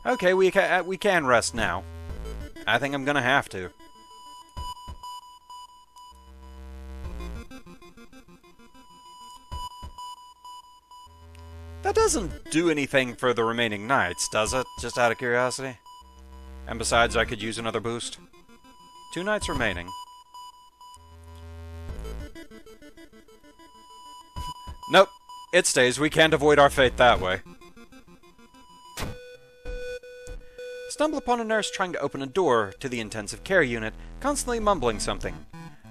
Okay, we can rest now. I think I'm gonna have to. That doesn't do anything for the remaining nights, does it? Just out of curiosity. And besides, I could use another boost. 2 nights remaining. Nope. It stays. We can't avoid our fate that way. Stumble upon a nurse trying to open a door to the intensive care unit, constantly mumbling something.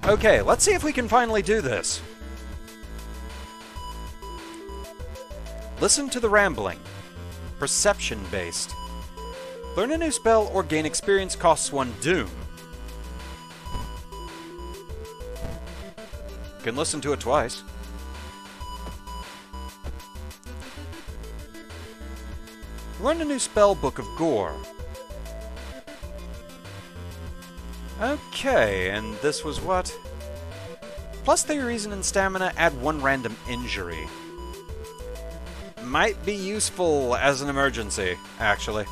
Okay, let's see if we can finally do this. Listen to the rambling. Perception-based. Learn a new spell or gain experience costs 1 doom. Can listen to it twice. Learn a new spell, Book of Gore. Okay, and this was what? Plus their reason and stamina, add 1 random injury. Might be useful as an emergency, actually.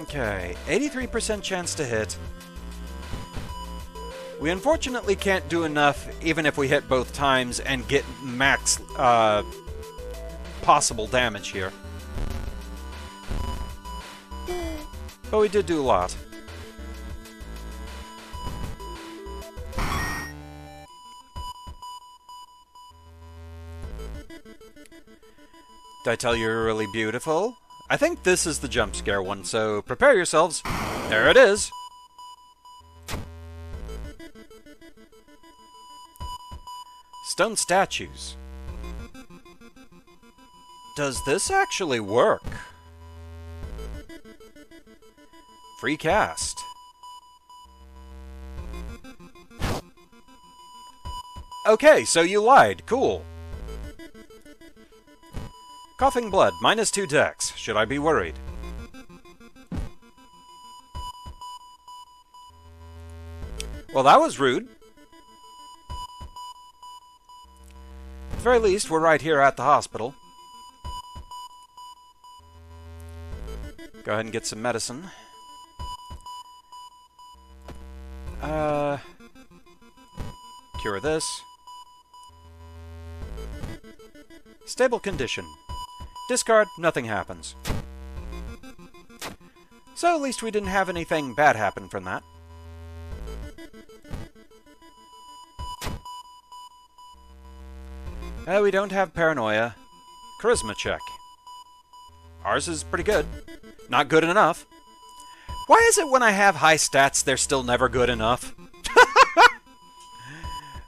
Okay, 83% chance to hit. We unfortunately can't do enough, even if we hit both times, and get max possible damage here. But we did do a lot. Did I tell you you're really beautiful? I think this is the jump scare one, so prepare yourselves. There it is! Stone statues. Does this actually work? Free cast. Okay, so you lied. Cool. Coughing blood, -2 dex. Should I be worried? Well, that was rude. At the very least, we're right here at the hospital. Go ahead and get some medicine. Cure this. Stable condition. Discard, nothing happens. So at least we didn't have anything bad happen from that. We don't have paranoia. Charisma check. Ours is pretty good. Not good enough. Why is it when I have high stats, they're still never good enough?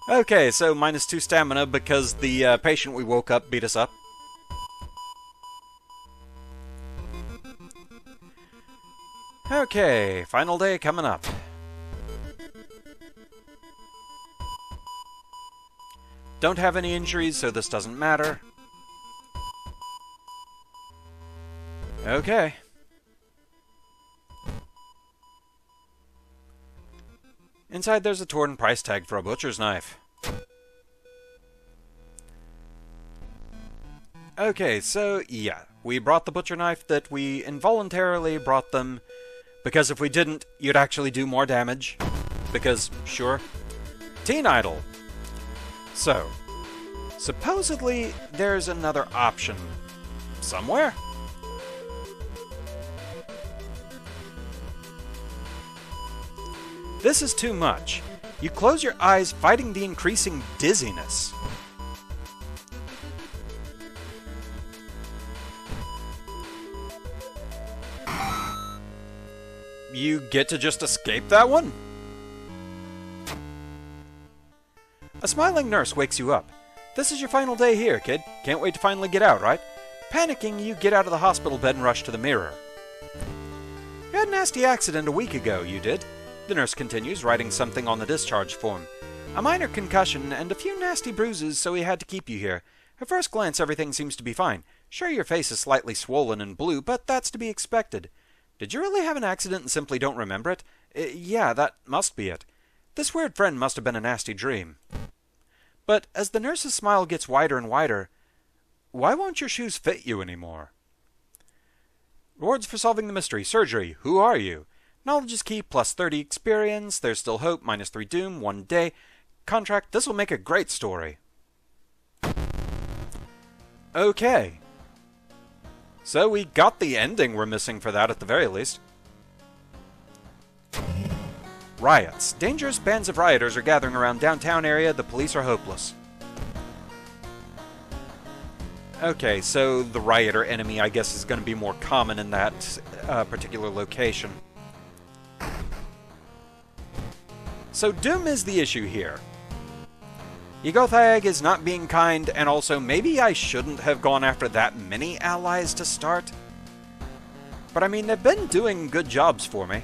Okay, so -2 stamina because the patient we woke up beat us up. Okay, final day coming up. Don't have any injuries, so this doesn't matter. Okay. Inside there's a torn price tag for a butcher's knife. Okay, so yeah, we brought the butcher knife that we involuntarily brought them, because if we didn't, you'd actually do more damage. Because, sure. Teen Idol. So, supposedly there's another option. Somewhere? This is too much. You close your eyes, fighting the increasing dizziness. You get to just escape that one? A smiling nurse wakes you up. This is your final day here, kid. Can't wait to finally get out, right? Panicking, you get out of the hospital bed and rush to the mirror. You had a nasty accident a week ago, you did. The nurse continues, writing something on the discharge form. A minor concussion and a few nasty bruises, so he had to keep you here. At first glance, everything seems to be fine. Sure, your face is slightly swollen and blue, but that's to be expected. Did you really have an accident and simply don't remember it? Yeah, that must be it. This weird friend must have been a nasty dream. But as the nurse's smile gets wider and wider, why won't your shoes fit you anymore? Rewards for solving the mystery. Surgery. Who are you? Knowledge is key, plus 30 experience. There's still hope, minus 3 doom, 1 day. Contract. This will make a great story. Okay. So we got the ending we're missing for that at the very least. Riots. Dangerous bands of rioters are gathering around downtown area. The police are hopeless. Okay, so the rioter enemy, I guess, is going to be more common in that particular location. So Doom is the issue here. Egothag is not being kind, and also maybe I shouldn't have gone after that many allies to start. But I mean, they've been doing good jobs for me.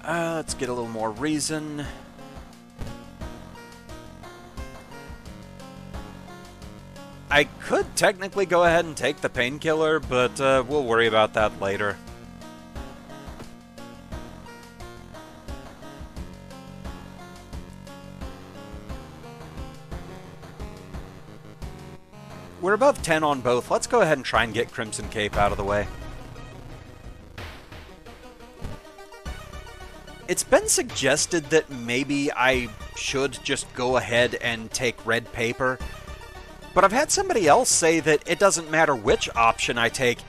Let's get a little more reason. I could technically go ahead and take the painkiller, but we'll worry about that later. We're above 10 on both. Let's go ahead and try and get Crimson Cape out of the way. It's been suggested that maybe I should just go ahead and take Red Paper, but I've had somebody else say that it doesn't matter which option I take,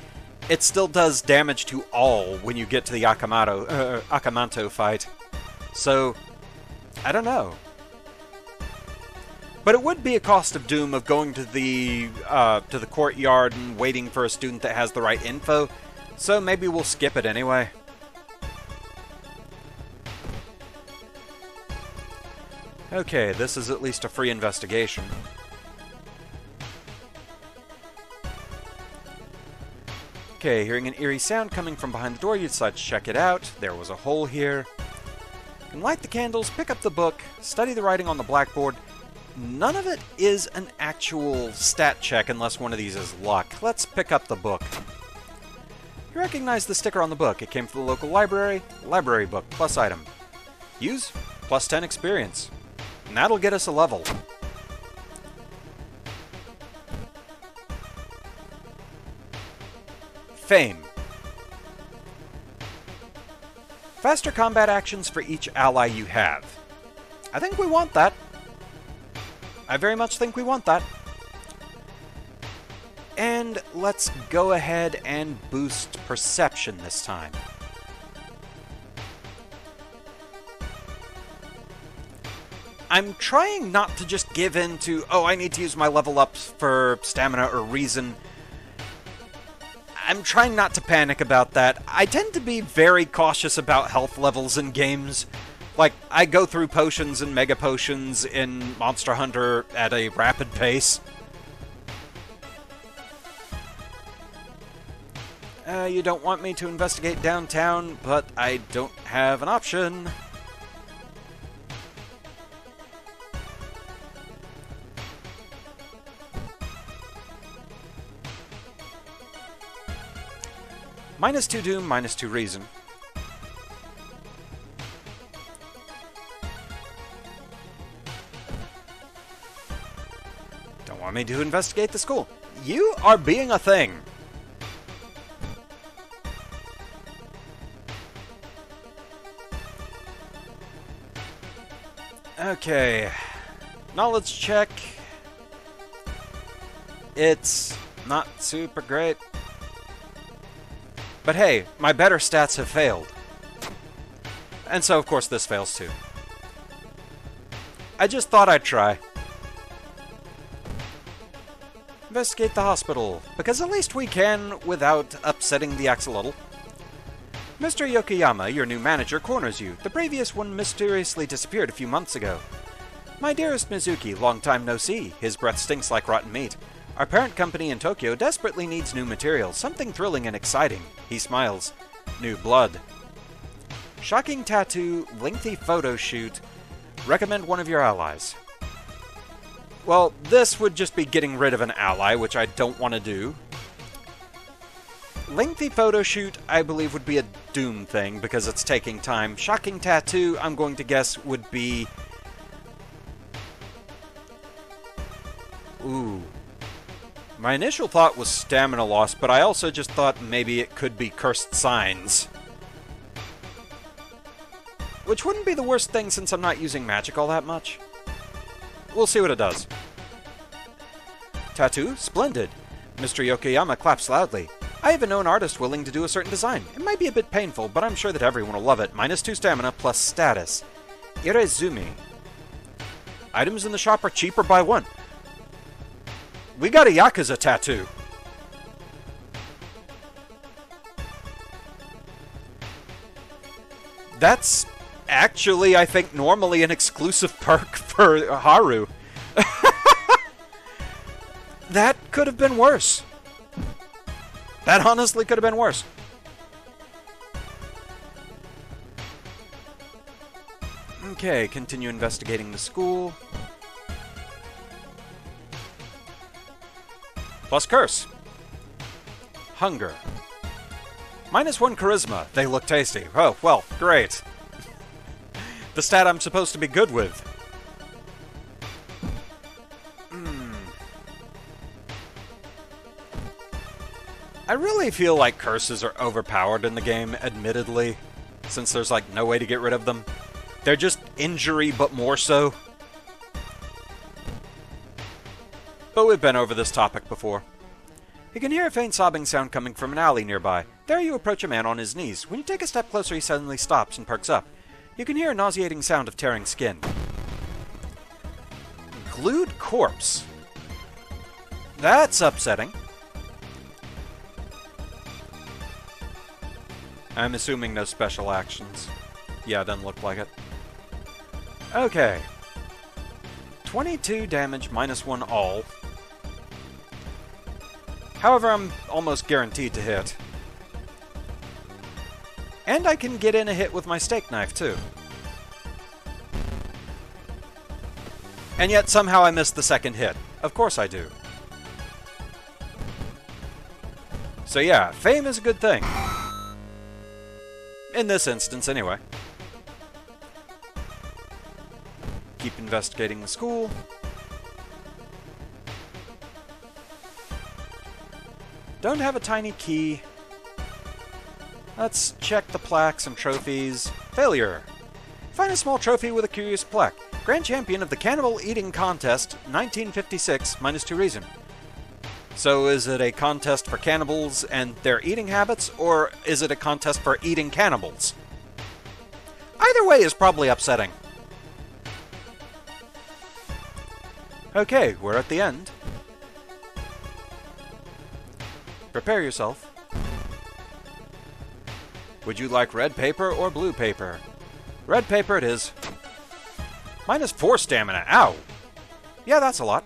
it still does damage to all when you get to the Akamanto fight. So, I don't know. But it would be a cost of doom of going to the courtyard and waiting for a student that has the right info, so maybe we'll skip it anyway. Okay, this is at least a free investigation. Okay, hearing an eerie sound coming from behind the door, you decide to check it out. There was a hole here. You can light the candles, pick up the book, study the writing on the blackboard. None of it is an actual stat check unless one of these is luck. Let's pick up the book. You recognize the sticker on the book. It came from the local library. Library book, plus item. Use, plus 10 experience. And that'll get us a level. Fame. Faster combat actions for each ally you have. I think we want that. I very much think we want that. And let's go ahead and boost perception this time. I'm trying not to just give in to, oh, I need to use my level ups for stamina or reason. I'm trying not to panic about that. I tend to be very cautious about health levels in games. Like, I go through potions and mega potions in Monster Hunter at a rapid pace. You don't want me to investigate downtown, but I don't have an option. Minus 2 doom, minus 2 reason. Don't want me to investigate the school. You are being a thing. Okay. Knowledge check. It's not super great. But hey, my better stats have failed. And so, of course, this fails too. I just thought I'd try. Investigate the hospital, because at least we can without upsetting the axolotl. Mr. Yokoyama, your new manager, corners you. The previous one mysteriously disappeared a few months ago. My dearest Mizuki, long time no see. His breath stinks like rotten meat. Our parent company in Tokyo desperately needs new material, something thrilling and exciting. He smiles. New blood. Shocking tattoo, lengthy photo shoot, Recommend one of your allies. Well, this would just be getting rid of an ally, which I don't want to do. Lengthy photo shoot, I believe, would be a Doom thing, because it's taking time. Shocking tattoo, I'm going to guess, would be... Ooh. My initial thought was stamina loss, but I also just thought maybe it could be cursed signs. Which wouldn't be the worst thing since I'm not using magic all that much. We'll see what it does. Tattoo? Splendid. Mr. Yokoyama claps loudly. I have a known artist willing to do a certain design. It might be a bit painful, but I'm sure that everyone will love it. -2 stamina plus status. Irezumi. Items in the shop are cheaper by 1. We got a Yakuza tattoo. That's actually, I think, normally an exclusive perk for Haru. That could have been worse. That honestly could have been worse. Okay, continue investigating the school. Plus curse. Hunger. -1 charisma. They look tasty. Oh, well, great. The stat I'm supposed to be good with. I really feel like curses are overpowered in the game, admittedly, since there's like no way to get rid of them. They're just injury, but more so. But we've been over this topic before. You can hear a faint sobbing sound coming from an alley nearby. There you approach a man on his knees. When you take a step closer, he suddenly stops and perks up. You can hear a nauseating sound of tearing skin. Glued corpse. That's upsetting. I'm assuming no special actions. Yeah, doesn't look like it. Okay. 22 damage, -1 all. However, I'm almost guaranteed to hit. And I can get in a hit with my steak knife, too. And yet, somehow I missed the second hit. Of course I do. So yeah, fame is a good thing. In this instance, anyway. Keep investigating the school. Don't have a tiny key. Let's check the plaques and trophies. Failure. Find a small trophy with a curious plaque. Grand Champion of the Cannibal Eating Contest, 1956, -2 reason. So is it a contest for cannibals and their eating habits, or is it a contest for eating cannibals? Either way is probably upsetting. Okay, we're at the end. Prepare yourself. Would you like red paper or blue paper? Red paper it is. -4 stamina. Ow! Yeah, that's a lot.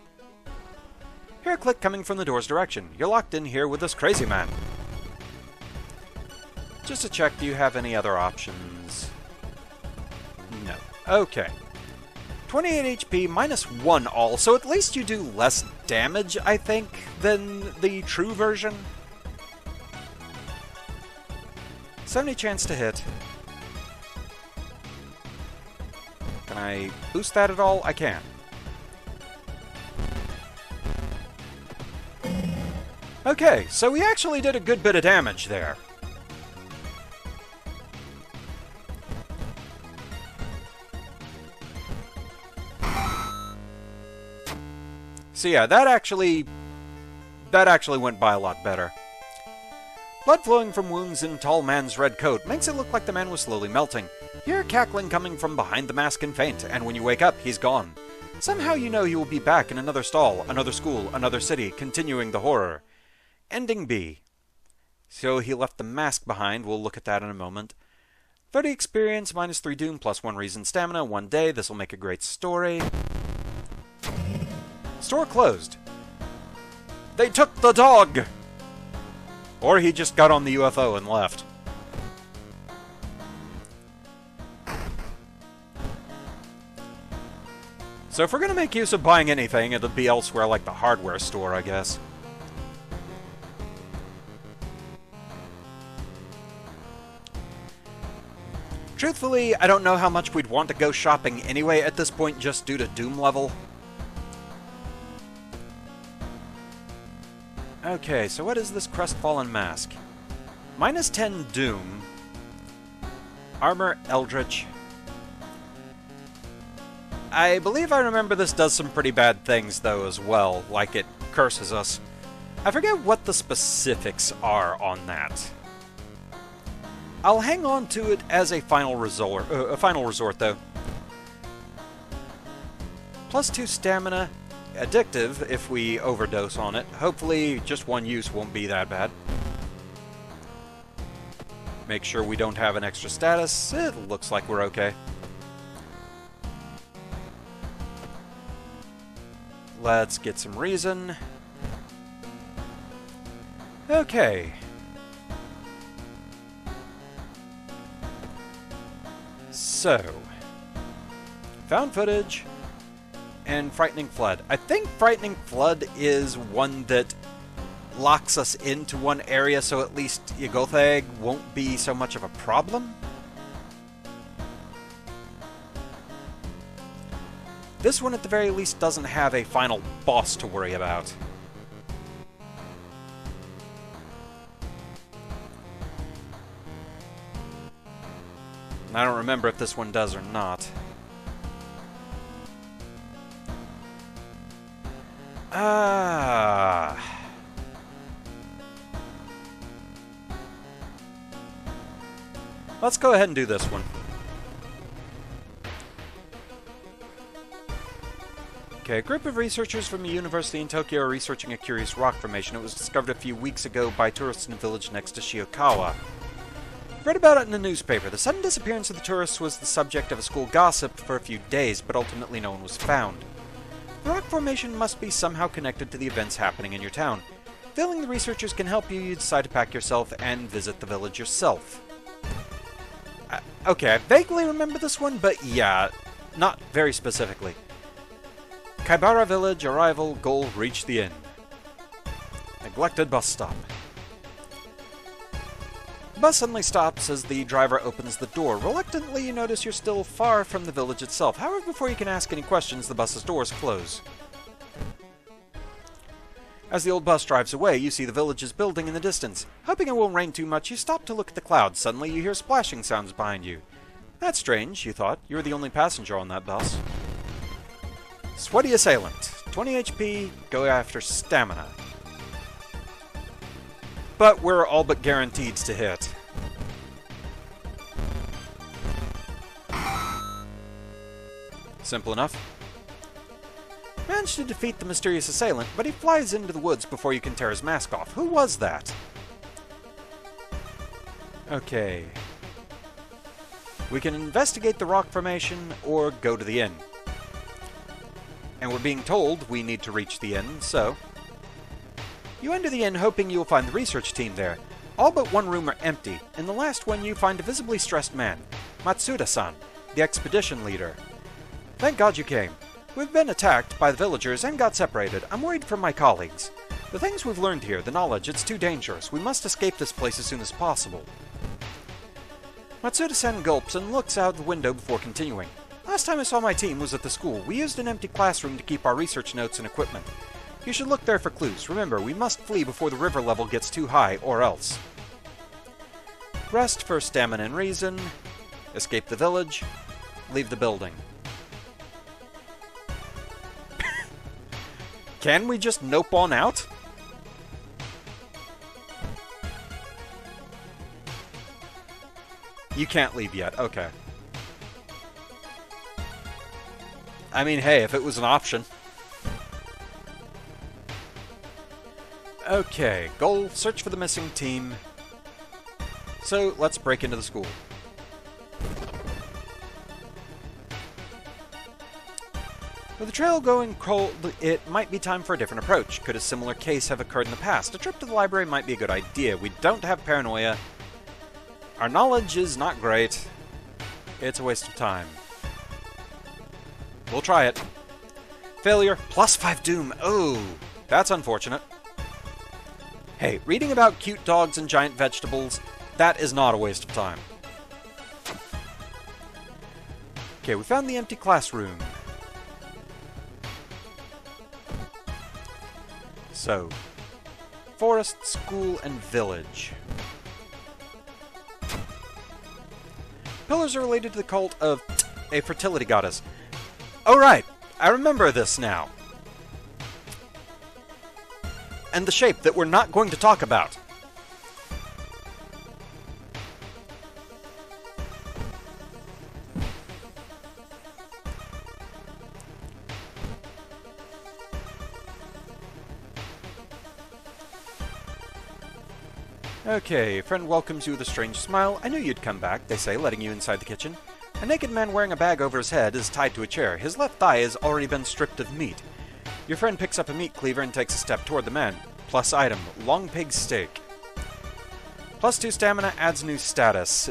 Hear a click coming from the door's direction. You're locked in here with this crazy man. Just to check, do you have any other options? No. Okay. 28 HP, -1 all, so at least you do less damage, I think, than the true version. 70 chance to hit. Can I boost that at all? I can. Okay, so we actually did a good bit of damage there. So yeah, that actually went by a lot better. Blood flowing from wounds in tall man's red coat makes it look like the man was slowly melting. You hear cackling coming from behind the mask and faint, and when you wake up, he's gone. Somehow you know he will be back in another stall, another school, another city, continuing the horror. Ending B. So he left the mask behind. We'll look at that in a moment. 30 experience, -3 doom, +1 reason stamina, 1 day. This will make a great story. Store closed. They took the dog! Or he just got on the UFO and left. So if we're going to make use of buying anything, it'll be elsewhere like the hardware store, I guess. Truthfully, I don't know how much we'd want to go shopping anyway at this point, just due to Doom level. Okay, so what is this Crestfallen Mask? Minus 10 Doom. Armor Eldritch. I believe I remember this does some pretty bad things, though, as well, like it curses us. I forget what the specifics are on that. I'll hang on to it as a final resort, though. Plus 2 stamina. Addictive if we overdose on it. Hopefully just one use won't be that bad. Make sure we don't have an extra status. It looks like we're okay. Let's get some reason. Okay. So, found footage and Frightening Flood. I think Frightening Flood is one that locks us into one area, so at least Ygothag won't be so much of a problem. This one, at the very least, doesn't have a final boss to worry about. I don't remember if this one does or not. Let's go ahead and do this one. Okay, a group of researchers from a university in Tokyo are researching a curious rock formation. It was discovered a few weeks ago by tourists in a village next to Shiokawa. Read about it in the newspaper. The sudden disappearance of the tourists was the subject of a school gossip for a few days, but ultimately no one was found. The rock formation must be somehow connected to the events happening in your town. Feeling the researchers can help you, you decide to pack yourself and visit the village yourself. Okay, I vaguely remember this one, but yeah, not very specifically. Kaibara village, arrival, goal, reach the inn. Neglected bus stop. The bus suddenly stops as the driver opens the door. Reluctantly, you notice you're still far from the village itself. However, before you can ask any questions, the bus's doors close. As the old bus drives away, you see the village's building in the distance. Hoping it won't rain too much, you stop to look at the clouds. Suddenly, you hear splashing sounds behind you. That's strange, you thought. You were the only passenger on that bus. Sweaty Assailant. 20 HP, go after stamina. But we're all but guaranteed to hit. Simple enough. Managed to defeat the mysterious assailant, but he flies into the woods before you can tear his mask off. Who was that? Okay. We can investigate the rock formation or go to the inn. And we're being told we need to reach the inn, so... You enter the inn hoping you'll find the research team there. All but one room are empty. In the last one you find a visibly stressed man. Matsuda-san, the expedition leader. Thank God you came. We've been attacked by the villagers and got separated. I'm worried for my colleagues. The things we've learned here, the knowledge, it's too dangerous. We must escape this place as soon as possible. Matsuda-san gulps and looks out the window before continuing. Last time I saw my team was at the school. We used an empty classroom to keep our research notes and equipment. You should look there for clues. Remember, we must flee before the river level gets too high, or else. Rest for stamina and reason. Escape the village. Leave the building. Can we just nope on out? You can't leave yet. Okay. I mean, hey, if it was an option. Okay, goal, search for the missing team. So, let's break into the school. With the trail going cold, it might be time for a different approach. Could a similar case have occurred in the past? A trip to the library might be a good idea. We don't have paranoia. Our knowledge is not great. It's a waste of time. We'll try it. Failure, +5 doom. Oh, that's unfortunate. Hey, reading about cute dogs and giant vegetables, that is not a waste of time. Okay, we found the empty classroom. So, forest, school, and village. Pillars are related to the cult of a fertility goddess. Oh right, I remember this now. And the shape that we're not going to talk about. Okay, friend welcomes you with a strange smile. I knew you'd come back, they say, letting you inside the kitchen. A naked man wearing a bag over his head is tied to a chair. His left thigh has already been stripped of meat. Your friend picks up a meat cleaver and takes a step toward the man. Plus item, long pig steak. +2 stamina adds new status.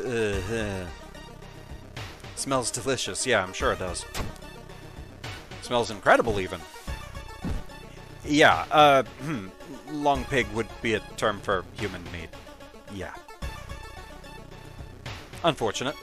Smells delicious. Yeah, I'm sure it does. Smells incredible, even. Yeah, long pig would be a term for human meat. Yeah. Unfortunate.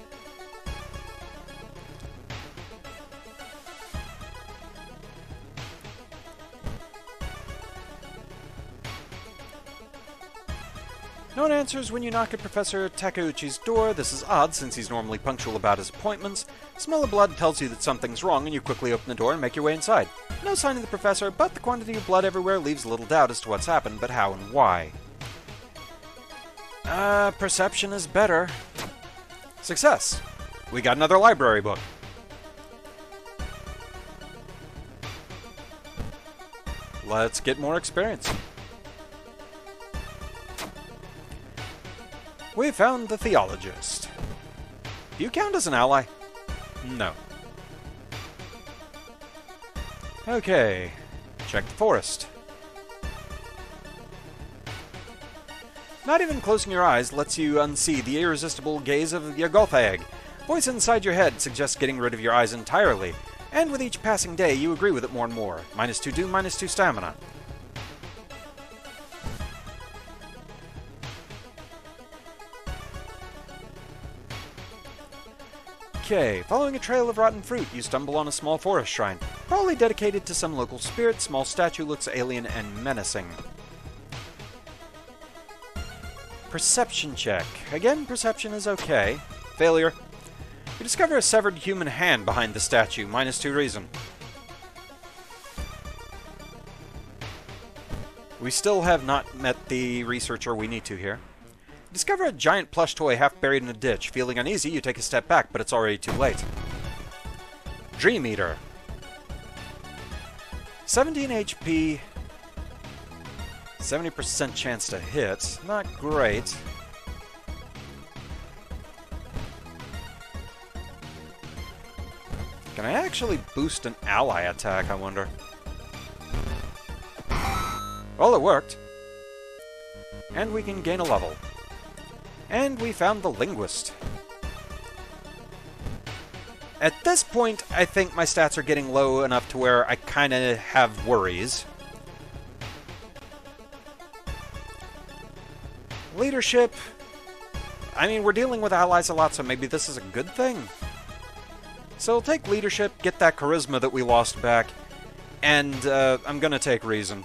No one answers when you knock at Professor Takeuchi's door. This is odd, since he's normally punctual about his appointments. Smell of blood tells you that something's wrong, and you quickly open the door and make your way inside. No sign of the professor, but the quantity of blood everywhere leaves little doubt as to what's happened, but how and why. Perception is better. Success! We got another library book. Let's get more experience. We found the theologist. Do you count as an ally? No. Okay. Check the forest. Not even closing your eyes lets you unsee the irresistible gaze of Yagothag. Voice inside your head suggests getting rid of your eyes entirely, and with each passing day you agree with it more and more. -2 doom, -2 stamina. Okay, following a trail of rotten fruit, you stumble on a small forest shrine. Probably dedicated to some local spirit. Small statue looks alien and menacing. Perception check. Again, perception is okay. Failure. You discover a severed human hand behind the statue. -2 reason. We still have not met the researcher we need to here. Discover a giant plush toy half buried in a ditch. Feeling uneasy, you take a step back, but it's already too late. Dream Eater. 17 HP. 70% chance to hit. Not great. Can I actually boost an ally attack, I wonder? Well, it worked. And we can gain a level. And we found the linguist. At this point, I think my stats are getting low enough to where I kind of have worries. Leadership. I mean, we're dealing with allies a lot, so maybe this is a good thing. So we'll take leadership, get that charisma that we lost back, and I'm gonna take reason.